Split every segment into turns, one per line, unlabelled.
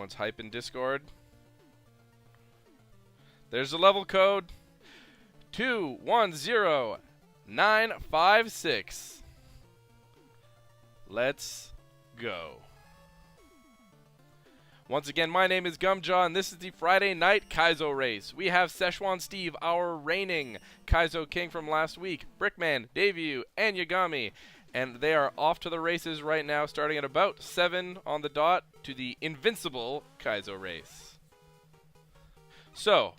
Everyone's hype in Discord. There's the level code. 210956. Let's go. Once again, my name is Gumjaw, and this is the Friday night Kaizo race. We have Szechuan Steve, our reigning Kaizo king from last week, Brickman, Daeview, and Yagami. And they are off to the races right now, starting at about 7 on the dot to the Invincible Kaizo race. So,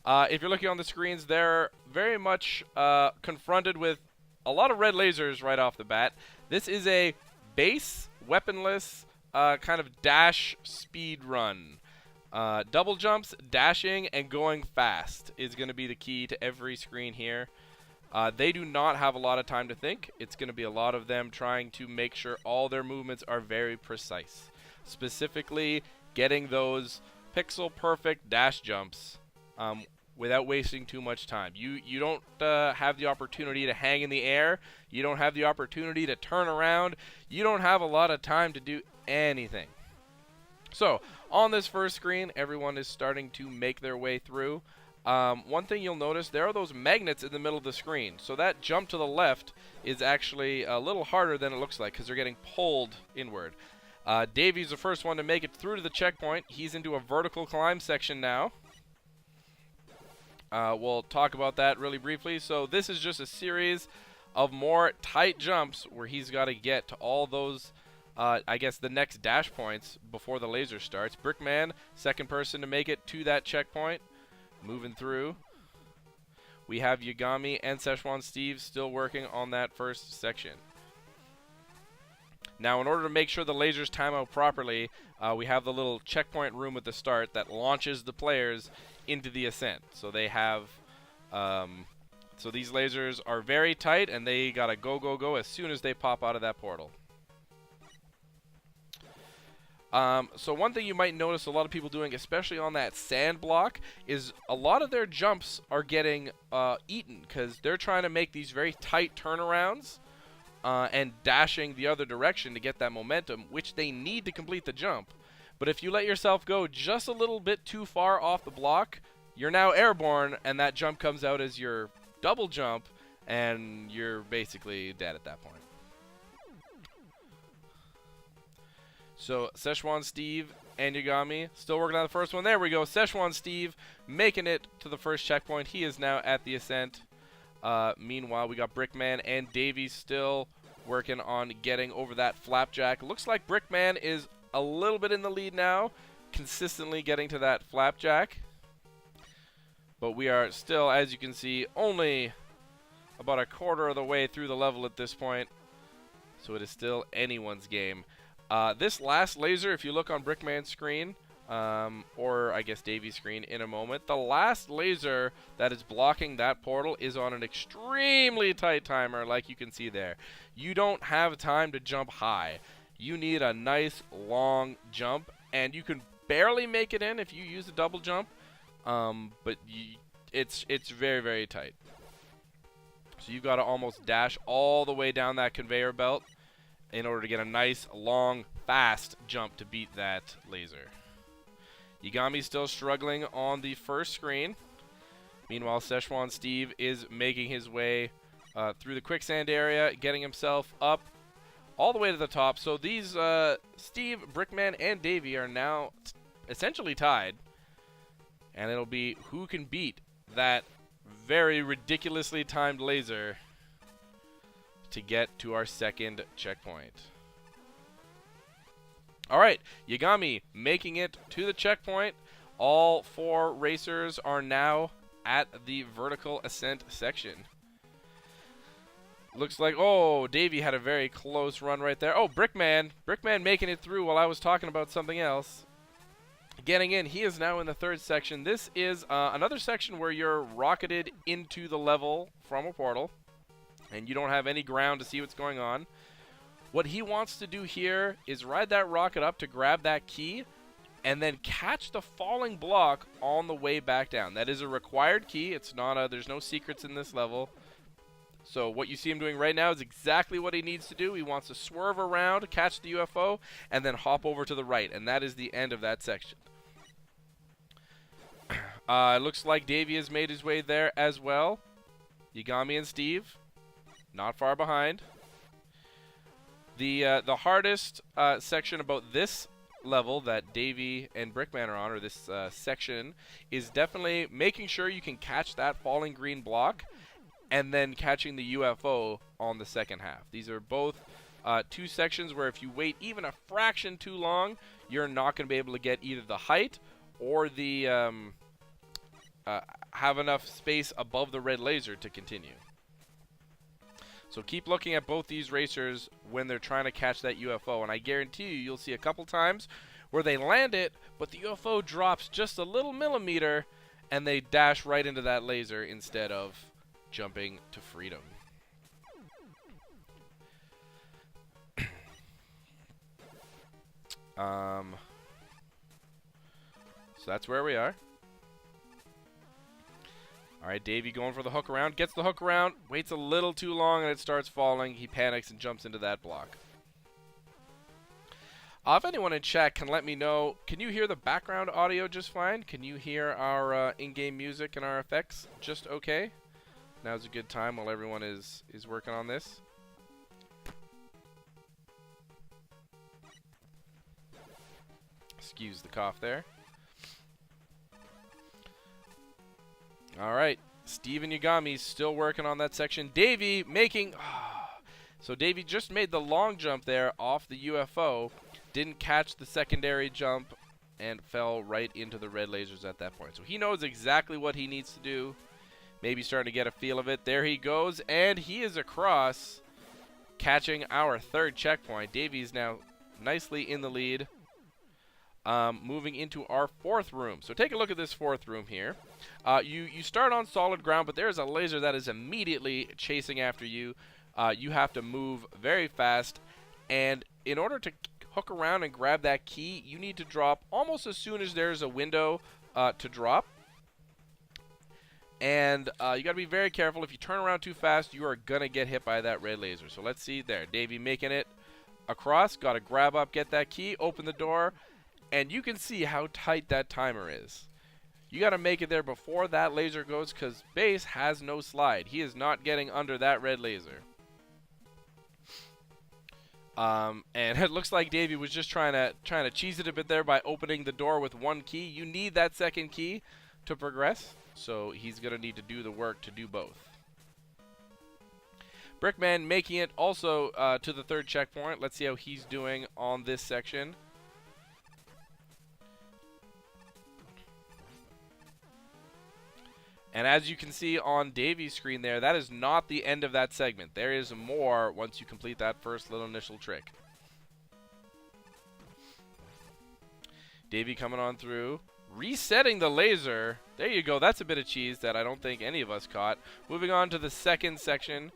if you're looking on the screens, they're very much confronted with a lot of red lasers right off the bat. This is a base, weaponless, kind of dash speed run. Double jumps, dashing, and going fast is going to be the key to every screen here. They do not have a lot of time to think. It's going to be a lot of them trying to make sure all their movements are very precise. Specifically, getting those pixel perfect dash jumps without wasting too much time. You don't have the opportunity to hang in the air. You don't have the opportunity to turn around. You don't have a lot of time to do anything. So, on this first screen, everyone is starting to make their way through. One thing you'll notice, there are those magnets in the middle of the screen. So that jump to the left is actually a little harder than it looks like because they're getting pulled inward. Daview's the first one to make it through to the checkpoint. He's into a vertical climb section now. We'll talk about that really briefly. So this is just a series of more tight jumps where he's got to get to all those, I guess, the next dash points before the laser starts. Brickman, second person to make it to that checkpoint. Moving through. We have Yagami and Szechuan Steve still working on that first section. Now, in order to make sure the lasers time out properly, we have the little checkpoint room at the start that launches the players into the ascent. So they have, so these lasers are very tight, and they gotta go, go, go as soon as they pop out of that portal. So one thing you might notice a lot of people doing, especially on that sand block, is a lot of their jumps are getting eaten because they're trying to make these very tight turnarounds and dashing the other direction to get that momentum, which they need to complete the jump. But if you let yourself go just a little bit too far off the block, you're now airborne, and that jump comes out as your double jump, and you're basically dead at that point. So, Szechuan Steve and Yagami still working on the first one. There we go. Szechuan Steve making it to the first checkpoint. He is now at the ascent. Meanwhile, we got Brickman and Davey still working on getting over that flapjack. Looks like Brickman is a little bit in the lead now, consistently getting to that flapjack. But we are still, as you can see, only about a quarter of the way through the level at this point. So it is still anyone's game. This last laser, if you look on Brickman's screen, or I guess Davy's screen in a moment, the last laser that is blocking that portal is on an extremely tight timer, like you can see there. You don't have time to jump high. You need a nice long jump, and you can barely make it in if you use a double jump, but it's very, very tight. So you've got to almost dash all the way down that conveyor belt in order to get a nice, long, fast jump to beat that laser. Yagami's still struggling on the first screen. Meanwhile, Szechuan Steve is making his way through the quicksand area, getting himself up all the way to the top. So these, Steve, Brickman, and Davey are now essentially tied. And it'll be who can beat that very ridiculously timed laser to get to our second checkpoint. Alright, Yagami making it to the checkpoint. All 4 racers are now at the vertical ascent section. Looks like, oh, Davey had a very close run right there. Oh, Brickman making it through while I was talking about something else. Getting in, he is now in the 3rd section. This is another section where you're rocketed into the level from a portal, and you don't have any ground to see what's going on. What he wants to do here is ride that rocket up to grab that key and then catch the falling block on the way back down. That is a required key. It's not there's no secrets in this level. So what you see him doing right now is exactly what he needs to do. He wants to swerve around, catch the UFO, and then hop over to the right. And that is the end of that section. It looks like Davey has made his way there as well. Yagami and Steve, not far behind. The hardest section about this level that Davey and Brickman are on, or this section, is definitely making sure you can catch that falling green block and then catching the UFO on the second half. These are both two sections where if you wait even a fraction too long, you're not going to be able to get either the height or the have enough space above the red laser to continue. So keep looking at both these racers when they're trying to catch that UFO, and I guarantee you'll see a couple times where they land it, but the UFO drops just a little millimeter, and they dash right into that laser instead of jumping to freedom. So that's where we are. Alright, Davey going for the hook around. Gets the hook around, waits a little too long, and it starts falling. He panics and jumps into that block. If anyone in chat can let me know, can you hear the background audio just fine? Can you hear our in-game music and our effects just okay? Now's a good time while everyone is working on this. Excuse the cough there. Alright, Steve and Yagami still working on that section. Davey making... So Davey just made the long jump there off the UFO, didn't catch the secondary jump, and fell right into the red lasers at that point. So he knows exactly what he needs to do. Maybe starting to get a feel of it. There he goes, and he is across, catching our third checkpoint. Davey's now nicely in the lead. Moving into our fourth room. So take a look at this fourth room here. You start on solid ground, but there's a laser that is immediately chasing after you. You have to move very fast, and in order to hook around and grab that key, you need to drop almost as soon as there's a window to drop. And you got to be very careful. If you turn around too fast, you are going to get hit by that red laser. So let's see there. Davey making it across. Got to grab up, get that key, open the door. And you can see how tight that timer is. You got to make it there before that laser goes, because Base has no slide. He is not getting under that red laser. And it looks like Davey was just trying to cheese it a bit there by opening the door with one key. You need that second key to progress, so he's going to need to do the work to do both. Brickman making it also to the third checkpoint. Let's see how he's doing on this section. And as you can see on Davey's screen there, that is not the end of that segment. There is more once you complete that first little initial trick. Davey coming on through, resetting the laser. There you go. That's a bit of cheese that I don't think any of us caught. Moving on to the second section.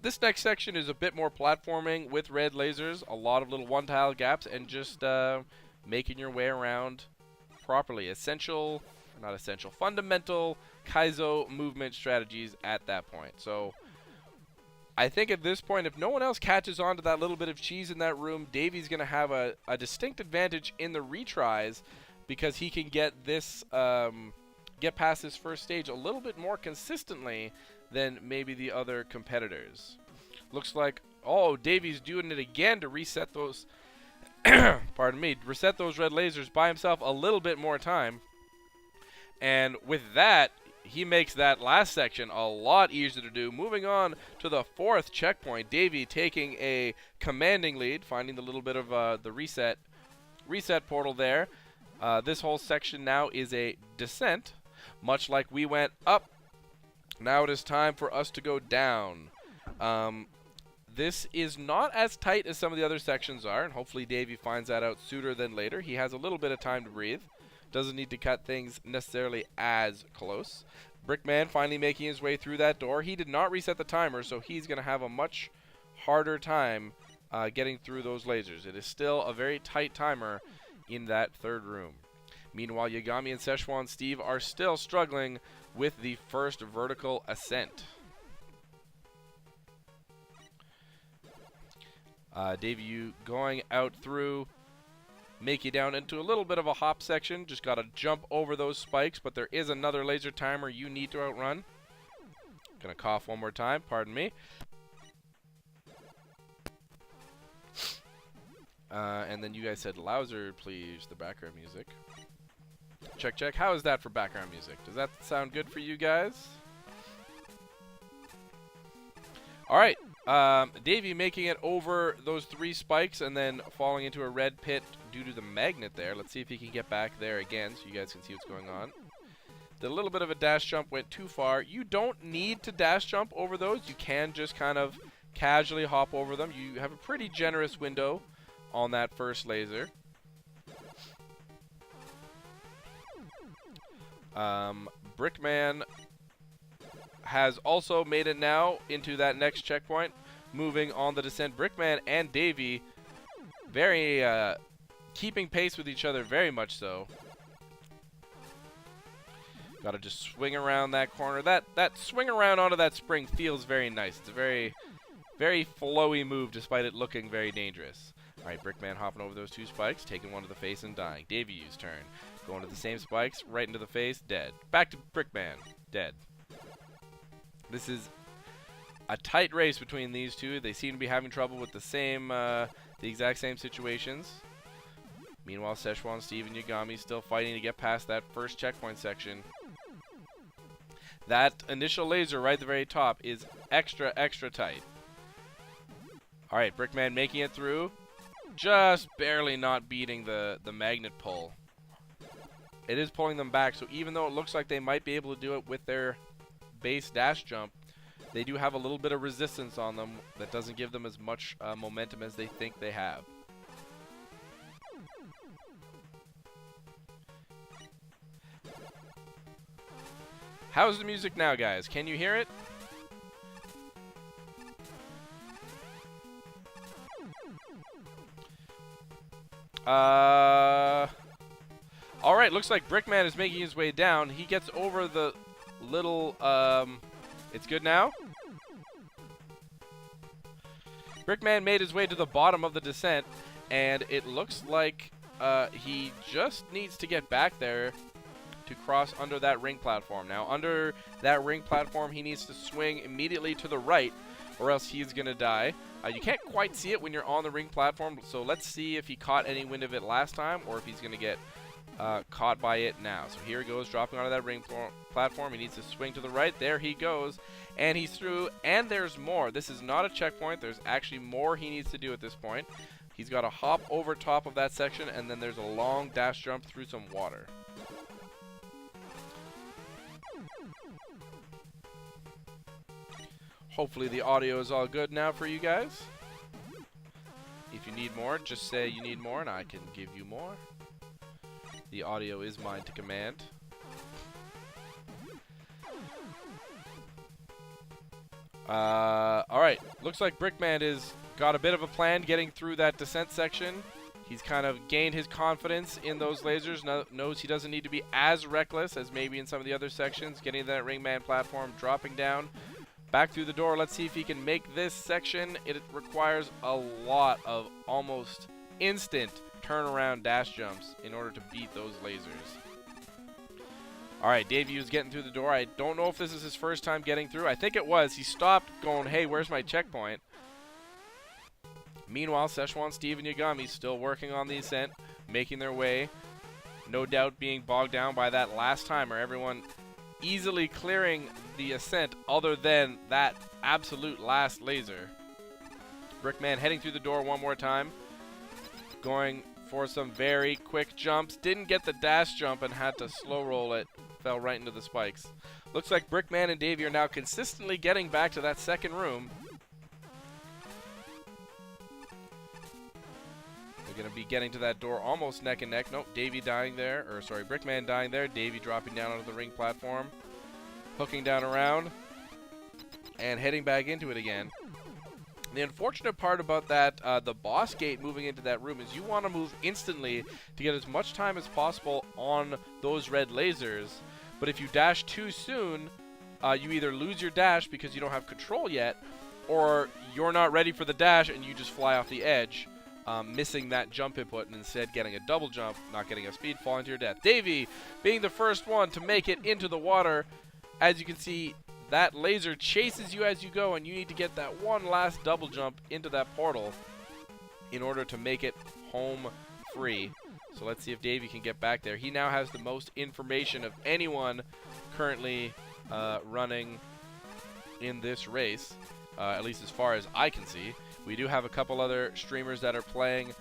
This next section is a bit more platforming with red lasers, a lot of little one-tile gaps, and just making your way around properly. Fundamental Kaizo movement strategies at that point. So I think at this point, if no one else catches on to that little bit of cheese in that room, Davey's going to have a distinct advantage in the retries, because he can get this get past this first stage a little bit more consistently than maybe the other competitors. Looks like, oh, Davey's doing it again to reset those pardon me, reset those red lasers by himself a little bit more time. And with that, he makes that last section a lot easier to do. Moving on to the fourth checkpoint, Davey taking a commanding lead, finding the little bit of the reset portal there. This whole section now is a descent. Much like we went up, now it is time for us to go down. This is not as tight as some of the other sections are, and hopefully Davey finds that out sooner than later. He has a little bit of time to breathe. Doesn't need to cut things necessarily as close. Brickman finally making his way through that door. He did not reset the timer, so he's going to have a much harder time getting through those lasers. It is still a very tight timer in that third room. Meanwhile, Yagami and Szechuan Steve are still struggling with the first vertical ascent. Davey, you going out through, make you down into a little bit of a hop section. Just got to jump over those spikes, but there is another laser timer you need to outrun. Gonna cough one more time, pardon me. And then you guys said louder, please, the background music. Check, check. How is that for background music? Does that sound good for you guys? All right. Davey making it over those 3 spikes and then falling into a red pit due to the magnet there. Let's see if he can get back there again so you guys can see what's going on. The little bit of a dash jump went too far. You don't need to dash jump over those. You can just kind of casually hop over them. You have a pretty generous window on that first laser. Brickman has also made it now into that next checkpoint, moving on the descent. Brickman and Davey very keeping pace with each other, very much so. Got to just swing around that corner. That swing around onto that spring feels very nice. It's a very, very flowy move despite it looking very dangerous. All right, Brickman hopping over those 2 spikes, taking one to the face and dying. Davey's turn. Going to the same spikes, right into the face, dead. Back to Brickman, dead. This is a tight race between these two. They seem to be having trouble with the exact same situations. Meanwhile, Szechuan, Steve, and Yagami still fighting to get past that first checkpoint section. That initial laser right at the very top is extra, extra tight. All right, Brickman making it through. Just barely not beating the magnet pull. It is pulling them back, so even though it looks like they might be able to do it with their base dash jump, they do have a little bit of resistance on them that doesn't give them as much momentum as they think they have. How's the music now, guys? Can you hear it? Alright, looks like Brickman is making his way down. He gets over the little, it's good now? Brickman made his way to the bottom of the descent, and it looks like he just needs to get back there to cross under that ring platform. Now, under that ring platform, he needs to swing immediately to the right, or else he's going to die. You can't quite see it when you're on the ring platform, so let's see if he caught any wind of it last time, or if he's going to get caught by it now. So here he goes, dropping onto that ring platform. He needs to swing to the right. There he goes, and he's through, and there's more. This is not a checkpoint. There's actually more he needs to do at this point. He's got to hop over top of that section, and then there's a long dash jump through some water. Hopefully the audio is all good now for you guys. If you need more, just say you need more and I can give you more. The audio is mine to command. Alright, looks like Brickman has got a bit of a plan getting through that descent section. He's kind of gained his confidence in those lasers, knows he doesn't need to be as reckless as maybe in some of the other sections. Getting to that ringman platform, dropping down. Back through the door. Let's see if he can make this section. It requires a lot of almost instant turnaround dash jumps in order to beat those lasers. Alright, Davey was getting through the door. I don't know if this is his first time getting through. I think it was. He stopped going, hey, where's my checkpoint? Meanwhile, Szechuan, Steve, and Yagami still working on the ascent, making their way. No doubt being bogged down by that last timer. Everyone easily clearing the ascent other than that absolute last laser. Brickman heading through the door one more time. Going for some very quick jumps. Didn't get the dash jump and had to slow roll it. Fell right into the spikes. Looks like Brickman and Davey are now consistently getting back to that second room. They're going to be getting to that door almost neck and neck. Nope, Davey dying there. Or sorry, Brickman dying there. Davey dropping down onto the ring platform. Hooking down around. And heading back into it again. The unfortunate part about that, the boss gate moving into that room, is you want to move instantly to get as much time as possible on those red lasers. But if you dash too soon, you either lose your dash because you don't have control yet, or you're not ready for the dash and you just fly off the edge, missing that jump input and instead getting a double jump, not getting a speed, falling to your death. Davey being the first one to make it into the water. As you can see, that laser chases you as you go, and you need to get that one last double jump into that portal in order to make it home free. So let's see if Davey can get back there. He now has the most information of anyone currently running in this race, at least as far as I can see. We do have a couple other streamers that are playing,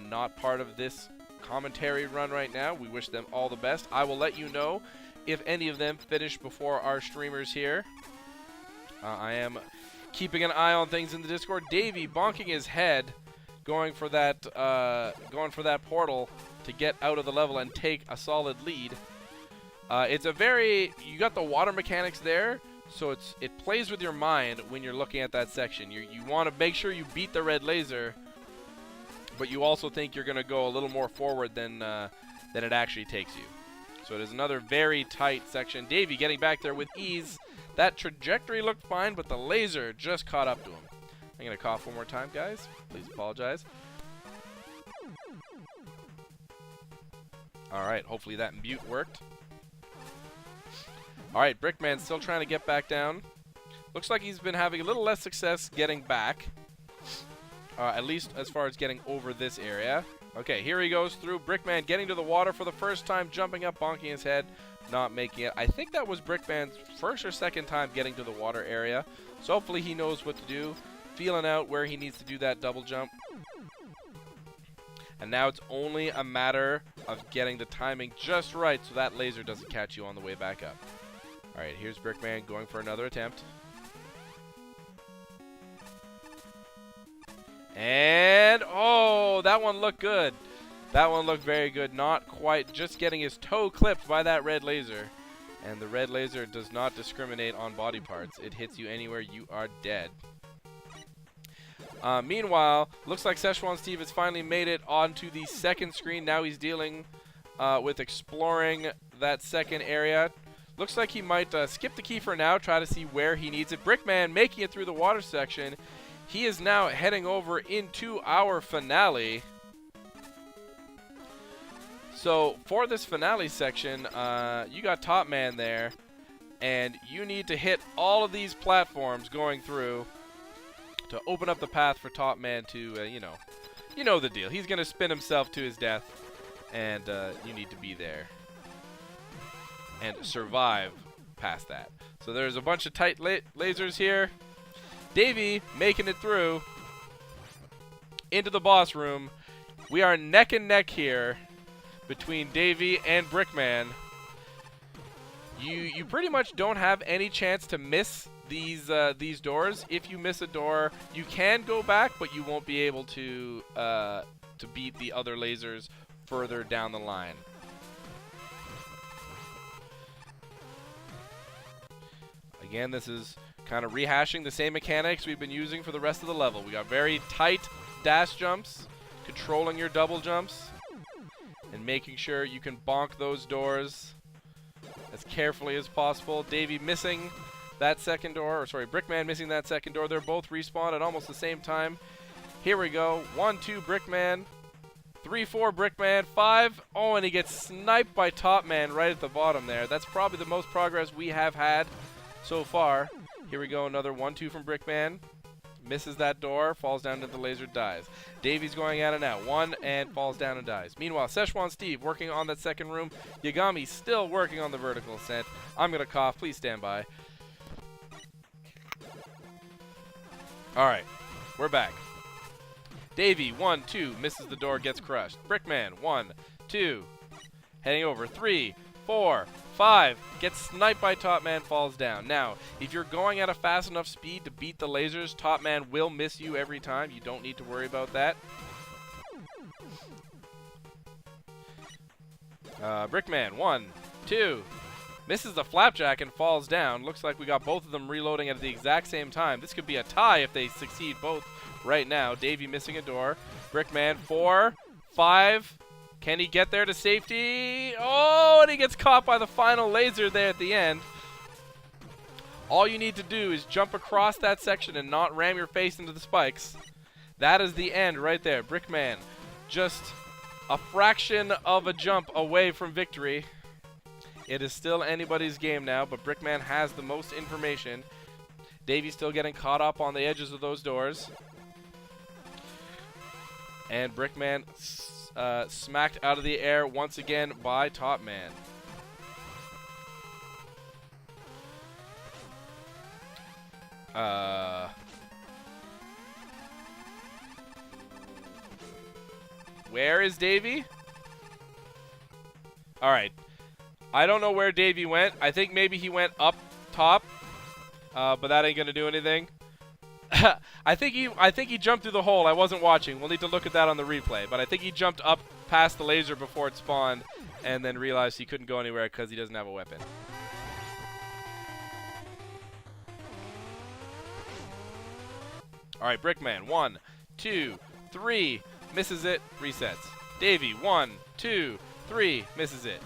not part of this commentary run right now. We wish them all the best. I will let you know if any of them finish before our streamers here. I am keeping an eye on things in the Discord. Davey bonking his head, going for that portal to get out of the level and take a solid lead. It's a very, you got the water mechanics there, so it plays with your mind when you're looking at that section. You want to make sure you beat the red laser, but you also think you're going to go a little more forward than it actually takes you. So it is another very tight section. Davey getting back there with ease. That trajectory looked fine, but the laser just caught up to him. I'm going to cough one more time, guys. Please apologize. Alright, hopefully that mute worked. Alright, Brickman still trying to get back down. Looks like he's been having a little less success getting back. At least as far as getting over this area. Okay, here he goes through. Brickman getting to the water for the first time, jumping up, bonking his head, not making it. I think that was Brickman's first or second time getting to the water area. So hopefully he knows what to do. Feeling out where he needs to do that double jump. And now it's only a matter of getting the timing just right so that laser doesn't catch you on the way back up. Alright, here's Brickman going for another attempt. And, oh, that one looked good. That one looked very good. Not quite, just getting his toe clipped by that red laser. And the red laser does not discriminate on body parts. It hits you anywhere, you are dead. Meanwhile, looks like Szechuan Steve has finally made it onto the second screen. Now he's dealing with exploring that second area. Looks like he might skip the key for now, try to see where he needs it. Brickman making it through the water section. He is now heading over into our finale. So for this finale section, you got Top Man there, and you need to hit all of these platforms going through to open up the path for Top Man to, you know the deal. He's going to spin himself to his death, and you need to be there and survive past that. So there's a bunch of tight lasers here. Davey making it through into the boss room. We are neck and neck here between Davey and Brickman. You pretty much don't have any chance to miss these doors. If you miss a door, you can go back, but you won't be able to beat the other lasers further down the line. Again, this is kind of rehashing the same mechanics we've been using for the rest of the level. We got very tight dash jumps, controlling your double jumps, and making sure you can bonk those doors as carefully as possible. Davey missing that second door, or sorry, Brickman missing that second door. They're both respawned at almost the same time. Here we go. 1, 2, Brickman. 3, 4, Brickman. 5. Oh, and he gets sniped by Top Man right at the bottom there. That's probably the most progress we have had so far. Here we go, another 1, 2 from Brickman. Misses that door, falls down into the laser, dies. Davey's going at it now. 1 and falls down and dies. Meanwhile, Szechuan Steve working on that second room. Yagami still working on the vertical ascent. I'm going to cough. Please stand by. Alright, we're back. Davey, 1, 2, misses the door, gets crushed. Brickman, 1, 2, heading over. 3, 4, 5, gets sniped by Top Man, falls down. Now, if you're going at a fast enough speed to beat the lasers, Top Man will miss you every time. You don't need to worry about that. Brickman, 1, 2, misses the flapjack and falls down. Looks like we got both of them reloading at the exact same time. This could be a tie if they succeed both right now. Davey missing a door. Brickman, 4, 5. Can he get there to safety? Oh, and he gets caught by the final laser there at the end. All you need to do is jump across that section and not ram your face into the spikes. That is the end right there. Brickman, just a fraction of a jump away from victory. It is still anybody's game now, but Brickman has the most information. Davy's still getting caught up on the edges of those doors. And Brickman smacked out of the air once again by Topman. Where is Davy? Alright. I don't know where Davy went. I think maybe he went up top. But that ain't gonna do anything. I think he jumped through the hole. I wasn't watching. We'll need to look at that on the replay. But I think he jumped up past the laser before it spawned and then realized he couldn't go anywhere because he doesn't have a weapon. Alright, Brickman. 1, 2, 3. Misses it. Resets. Davy. 1, 2, 3. Misses it.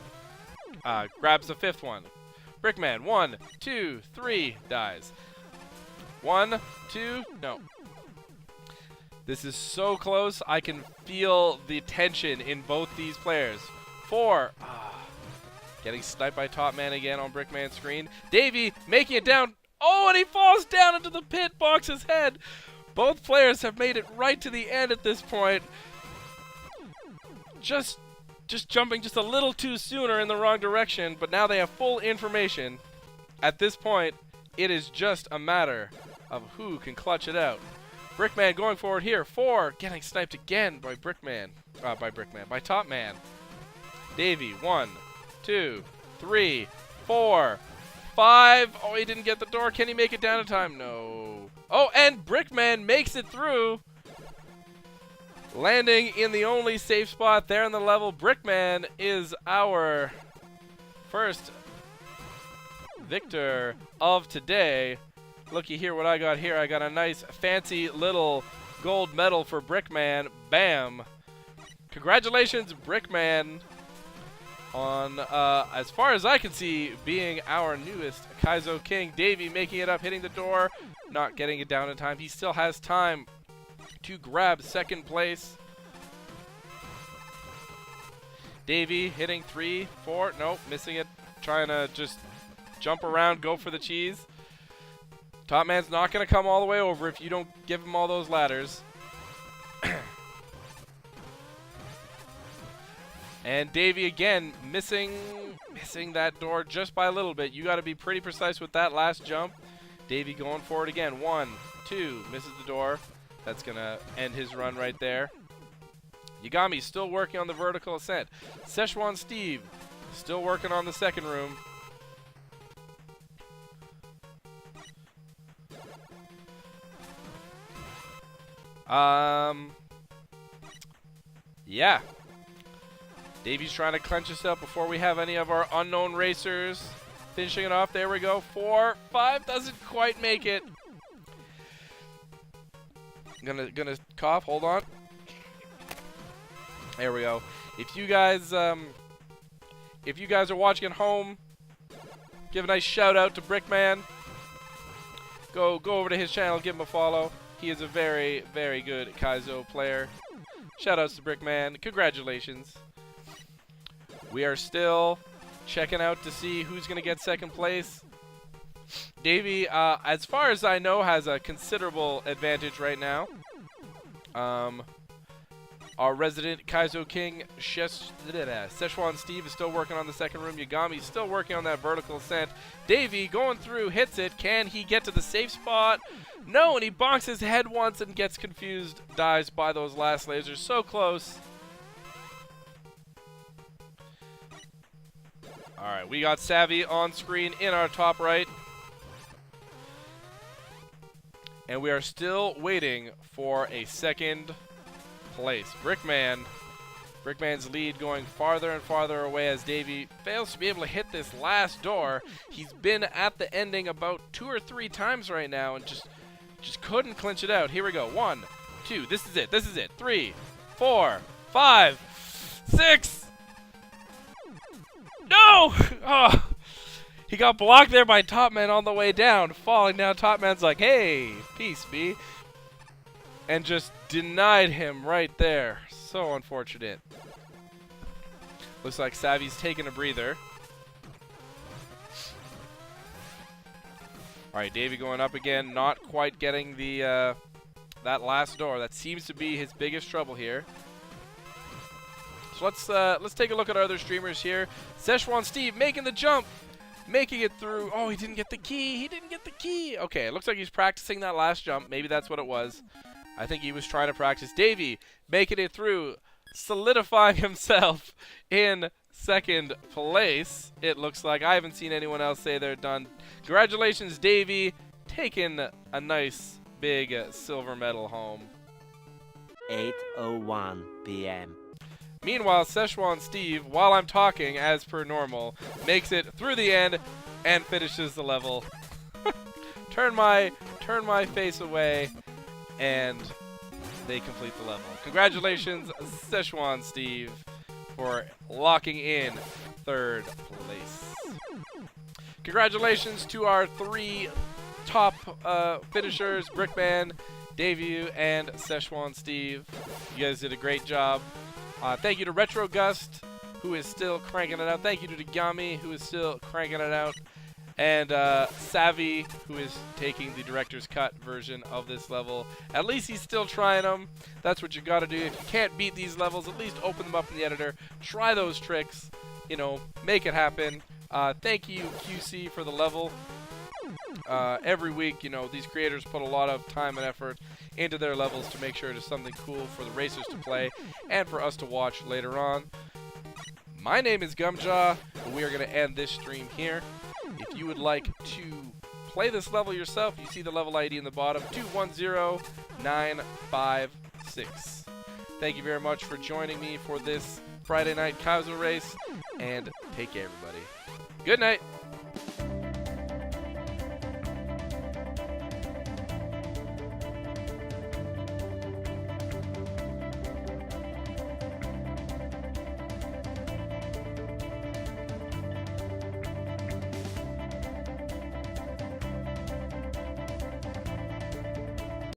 Grabs the fifth one. Brickman. 1, 2, 3. Dies. 1, 2. No. This is so close. I can feel the tension in both these players. 4. Getting sniped by Topman again on Brickman's screen. Davy making it down. Oh, and he falls down into the pit. Bonks his head. Both players have made it right to the end at this point. Just jumping just a little too sooner in the wrong direction, but now they have full information. At this point, it is just a matter of who can clutch it out. Brickman going forward here. 4, getting sniped again by Brickman. By Topman. Davy. 1, 2, 3, 4, 5. Oh, he didn't get the door. Can he make it down in time? No. Oh, and Brickman makes it through. Landing in the only safe spot there in the level. Brickman is our first victor of today. Looky here what I got here. I got a nice fancy little gold medal for Brickman. Bam. Congratulations, Brickman, on, as far as I can see, being our newest Kaizo King. Davy making it up, hitting the door, not getting it down in time. He still has time to grab second place. Davy hitting 3, 4, nope, missing it. Trying to just jump around, go for the cheese. Topman's not going to come all the way over if you don't give him all those ladders. And Davy again missing that door just by a little bit. You got to be pretty precise with that last jump. Davy going forward again. 1, 2, misses the door. That's going to end his run right there. Yagami still working on the vertical ascent. Szechuan Steve still working on the second room. Yeah. Davy's trying to clench us up before we have any of our unknown racers finishing it off. There we go. 4, 5 doesn't quite make it. Gonna cough. Hold on. There we go. If you guys are watching at home, give a nice shout out to Brickman. Go over to his channel, give him a follow. He is a very, very good Kaizo player. Shout outs to Brickman. Congratulations. We are still checking out to see who's going to get second place. Davy, as far as I know, has a considerable advantage right now. Our resident Kaizo King, Szechuan Steve, is still working on the second room. Yagami's still working on that vertical ascent. Davy going through, hits it. Can he get to the safe spot? No, and he bonks his head once and gets confused. Dies by those last lasers. So close. Alright, we got Savvy on screen in our top right. And we are still waiting for a second place. Brickman's lead going farther and farther away as Davy fails to be able to hit this last door. He's been at the ending about 2 or 3 times right now and just couldn't clinch it out. Here we go. 1, 2. This is it. 3, 4, 5, 6. No! Oh, He got blocked there by Top Man on the way down, falling down. Top Man's like, hey, peace be. And just denied him right there. So unfortunate. Looks like Savvy's taking a breather. Alright, Davey going up again. Not quite getting the that last door. That seems to be his biggest trouble here. So let's take a look at our other streamers here. Szechuan Steve making the jump. Making it through. Oh, he didn't get the key. He didn't get the key. Okay, it looks like he's practicing that last jump. Maybe that's what it was. I think he was trying to practice. Davey making it through. Solidifying himself in second place. It looks like. I haven't seen anyone else say they're done. Congratulations, Davey. Taking a nice big silver medal home.
8:01 p.m.
Meanwhile, Szechuan Steve, while I'm talking, as per normal, makes it through the end and finishes the level. turn my face away, and they complete the level. Congratulations, Szechuan Steve, for locking in third place. Congratulations to our 3 top finishers, Brickman, Davey, and Szechuan Steve. You guys did a great job. Thank you to Retro Gust, who is still cranking it out. Thank you to Dagami, who is still cranking it out. And Savvy, who is taking the director's cut version of this level. At least he's still trying them. That's what you got to do. If you can't beat these levels, at least open them up in the editor. Try those tricks. You know, make it happen. Thank you, QC, for the level. Every week, you know, these creators put a lot of time and effort into their levels to make sure it is something cool for the racers to play and for us to watch later on. My name is Gumjaw, and we are going to end this stream here. If you would like to play this level yourself, you see the level ID in the bottom, 210956. Thank you very much for joining me for this Friday night Kaizo race, and take care, everybody. Good night.